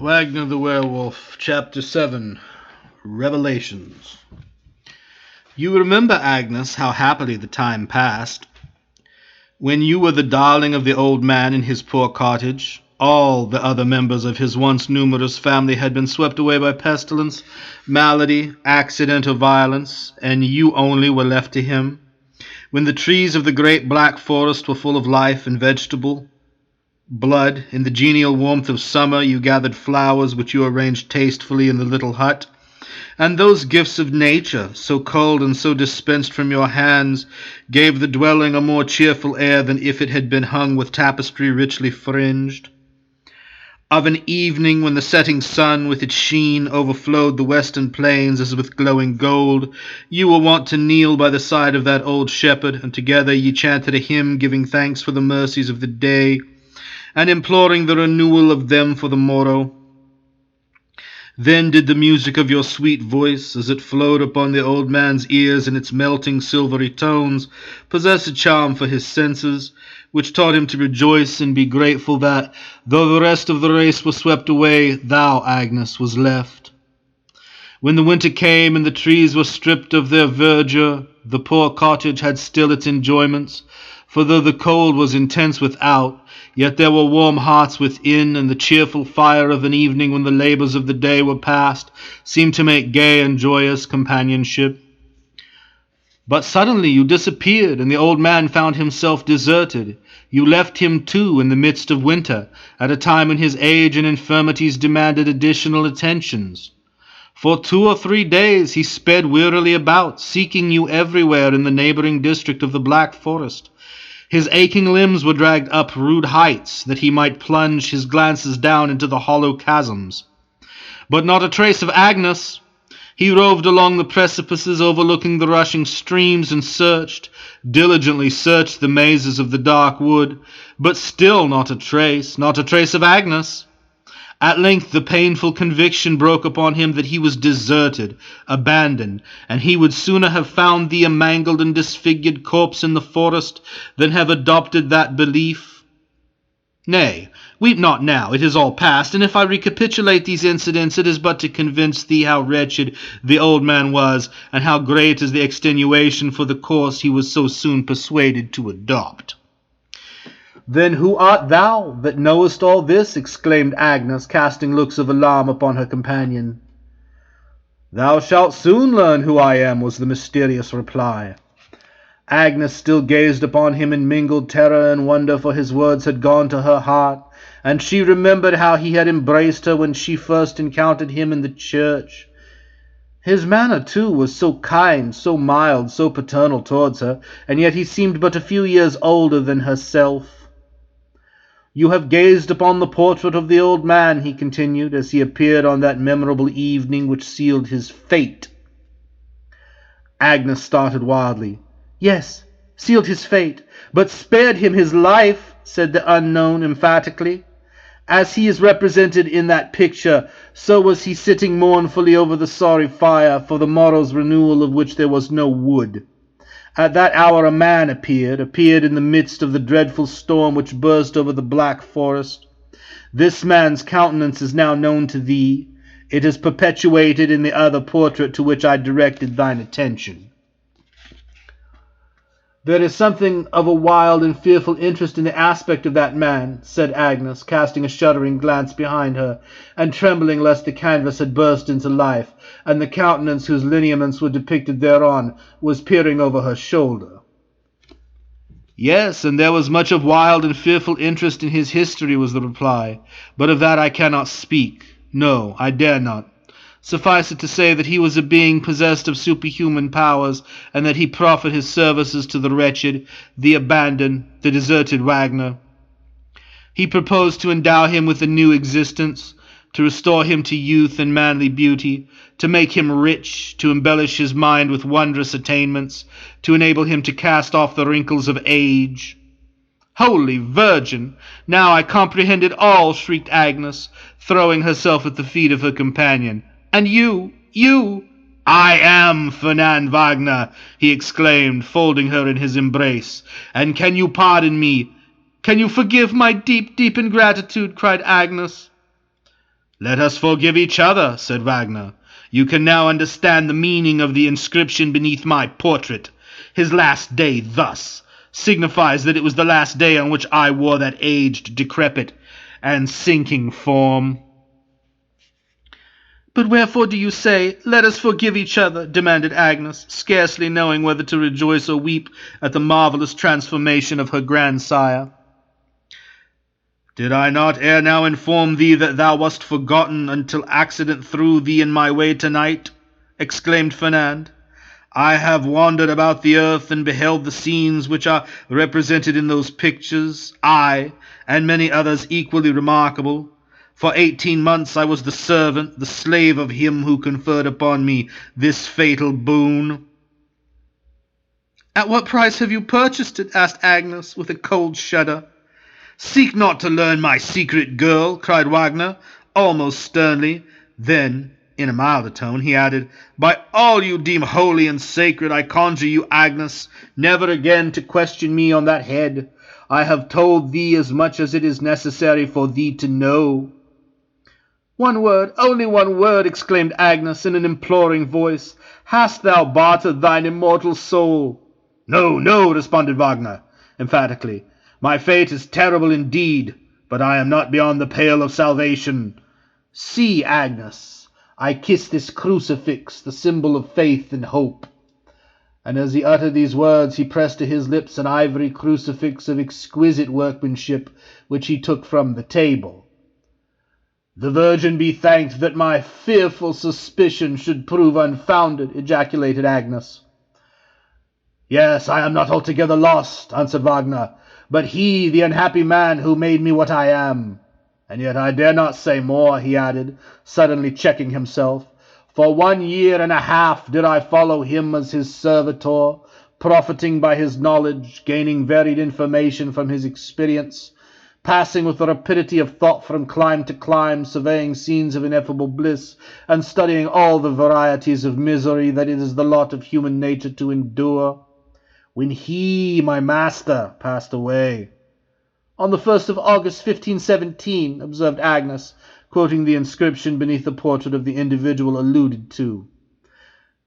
Wagner the Werewolf, Chapter 7, Revelations. You remember, Agnes, how happily the time passed. When you were the darling of the old man in his poor cottage, all the other members of his once numerous family had been swept away by pestilence, malady, accident, or violence, and you only were left to him. When the trees of the great black forest were full of life and vegetable blood, in the genial warmth of summer you gathered flowers which you arranged tastefully in the little hut, and those gifts of nature, so culled and so dispensed from your hands, gave the dwelling a more cheerful air than if it had been hung with tapestry richly fringed. Of an evening, when the setting sun with its sheen overflowed the western plains as with glowing gold, you were wont to kneel by the side of that old shepherd, and together ye chanted a hymn giving thanks for the mercies of the day, and imploring the renewal of them for the morrow. Then did the music of your sweet voice, as it flowed upon the old man's ears in its melting silvery tones, possess a charm for his senses, which taught him to rejoice and be grateful that, though the rest of the race was swept away, thou, Agnes, was left. When the winter came and the trees were stripped of their verdure, the poor cottage had still its enjoyments, for though the cold was intense without, yet there were warm hearts within, and the cheerful fire of an evening when the labors of the day were past seemed to make gay and joyous companionship. But suddenly you disappeared, and the old man found himself deserted. You left him, too, in the midst of winter, at a time when his age and infirmities demanded additional attentions. For 2 or 3 days he sped wearily about, seeking you everywhere in the neighboring district of the Black Forest. His aching limbs were dragged up rude heights, that he might plunge his glances down into the hollow chasms. But not a trace of Agnes. He roved along the precipices overlooking the rushing streams, and diligently searched the mazes of the dark wood, but still not a trace of Agnes. At length the painful conviction broke upon him that he was deserted, abandoned, and he would sooner have found thee a mangled and disfigured corpse in the forest than have adopted that belief. Nay, weep not now, it is all past, and if I recapitulate these incidents, it is but to convince thee how wretched the old man was, and how great is the extenuation for the course he was so soon persuaded to adopt. Then who art thou that knowest all this? Exclaimed Agnes, casting looks of alarm upon her companion. Thou shalt soon learn who I am, was the mysterious reply. Agnes still gazed upon him in mingled terror and wonder, for his words had gone to her heart, and she remembered how he had embraced her when she first encountered him in the church. His manner, too, was so kind, so mild, so paternal towards her, and yet he seemed but a few years older than herself. You have gazed upon the portrait of the old man, he continued, as he appeared on that memorable evening which sealed his fate. Agnes started wildly. Yes, sealed his fate, but spared him his life, said the unknown emphatically. As he is represented in that picture, so was he sitting mournfully over the sorry fire, for the morrow's renewal of which there was no wood. At that hour a man appeared in the midst of the dreadful storm which burst over the Black Forest. This man's countenance is now known to thee. It is perpetuated in the other portrait to which I directed thine attention. There is something of a wild and fearful interest in the aspect of that man, said Agnes, casting a shuddering glance behind her, and trembling lest the canvas had burst into life, and the countenance whose lineaments were depicted thereon was peering over her shoulder. Yes, and there was much of wild and fearful interest in his history, was the reply, but of that I cannot speak. No, I dare not. Suffice it to say that he was a being possessed of superhuman powers, and that he proffered his services to the wretched, the abandoned, the deserted Wagner. He proposed to endow him with a new existence, to restore him to youth and manly beauty, to make him rich, to embellish his mind with wondrous attainments, to enable him to cast off the wrinkles of age. Holy Virgin! Now I comprehend it all, shrieked Agnes, throwing herself at the feet of her companion. And you! I am Fernand Wagner, he exclaimed, folding her in his embrace. And can you pardon me? Can you forgive my deep, deep ingratitude? Cried Agnes. "Let us forgive each other," said Wagner. "You can now understand the meaning of the inscription beneath my portrait. His last day thus signifies that it was the last day on which I wore that aged, decrepit, and sinking form." "But wherefore do you say, 'Let us forgive each other'?" demanded Agnes, scarcely knowing whether to rejoice or weep at the marvelous transformation of her grandsire. "Did I not ere now inform thee that thou wast forgotten until accident threw thee in my way tonight?" exclaimed Fernand. "I have wandered about the earth and beheld the scenes which are represented in those pictures, I, and many others equally remarkable. For 18 months I was the servant, the slave of him who conferred upon me this fatal boon." "At what price have you purchased it?" asked Agnes, with a cold shudder. "Seek not to learn my secret, girl," cried Wagner, almost sternly. Then, in a milder tone, he added, "By all you deem holy and sacred, I conjure you, Agnes, never again to question me on that head. I have told thee as much as it is necessary for thee to know." "One word, only one word," exclaimed Agnes in an imploring voice. "Hast thou bartered thine immortal soul?" "No, no," responded Wagner, emphatically. "My fate is terrible indeed, but I am not beyond the pale of salvation. See, Agnes, I kiss this crucifix, the symbol of faith and hope." And as he uttered these words, he pressed to his lips an ivory crucifix of exquisite workmanship, which he took from the table. "The Virgin be thanked that my fearful suspicion should prove unfounded," ejaculated Agnes. "Yes, I am not altogether lost," answered Wagner, "but he, the unhappy man who made me what I am. And yet I dare not say more," he added, suddenly checking himself. "For 1 year and a half did I follow him as his servitor, profiting by his knowledge, gaining varied information from his experience, passing with the rapidity of thought from clime to clime, surveying scenes of ineffable bliss, and studying all the varieties of misery that it is the lot of human nature to endure, when he, my master, passed away." "On the 1st of August, 1517, observed Agnes, quoting the inscription beneath the portrait of the individual alluded to.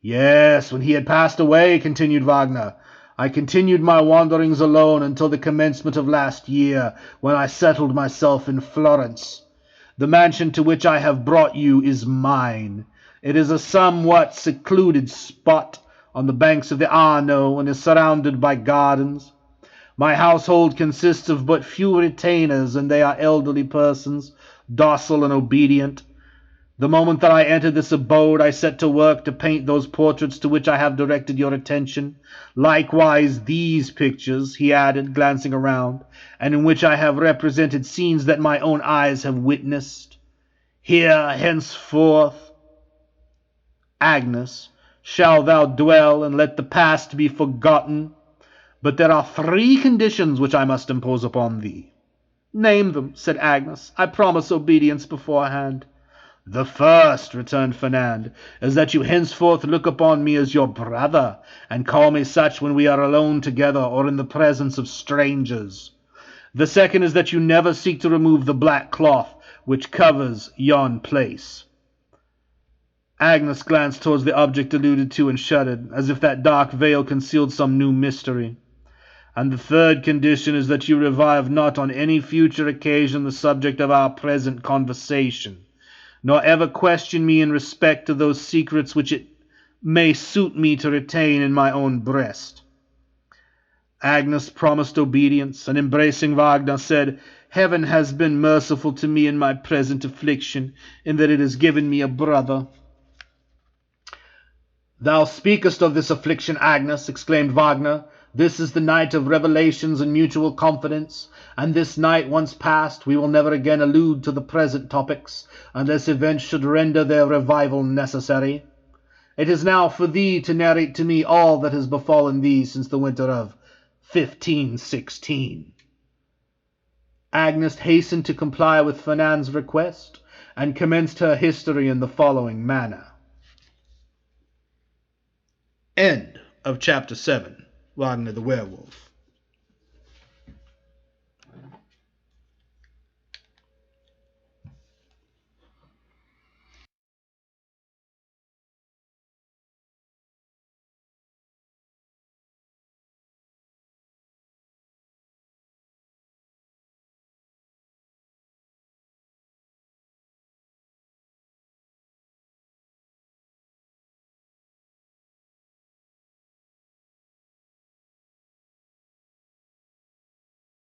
"Yes, when he had passed away," continued Wagner, "I continued my wanderings alone until the commencement of last year, when I settled myself in Florence. The mansion to which I have brought you is mine. It is a somewhat secluded spot on the banks of the Arno, and is surrounded by gardens. My household consists of but few retainers, and they are elderly persons, docile and obedient. The moment that I entered this abode, I set to work to paint those portraits to which I have directed your attention. Likewise these pictures," he added, glancing around, "and in which I have represented scenes that my own eyes have witnessed. Here, henceforth, Agnes, shall thou dwell, and let the past be forgotten. But there are 3 conditions which I must impose upon thee." "Name them," said Agnes. "I promise obedience beforehand." "The first," returned Fernand, "is that you henceforth look upon me as your brother, and call me such when we are alone together or in the presence of strangers. The second is that you never seek to remove the black cloth which covers yon place." Agnes glanced towards the object alluded to and shuddered, as if that dark veil concealed some new mystery. "And the third condition is that you revive not on any future occasion the subject of our present conversation, nor ever question me in respect to those secrets which it may suit me to retain in my own breast." Agnes promised obedience, and embracing Wagner said, "Heaven has been merciful to me in my present affliction, in that it has given me a brother." "Thou speakest of this affliction, Agnes," exclaimed Wagner. "This is the night of revelations and mutual confidence, and this night once past, we will never again allude to the present topics, unless events should render their revival necessary. It is now for thee to narrate to me all that has befallen thee since the winter of 1516. Agnes hastened to comply with Fernand's request, and commenced her history in the following manner. End of Chapter 7. Wagner the Werewolf.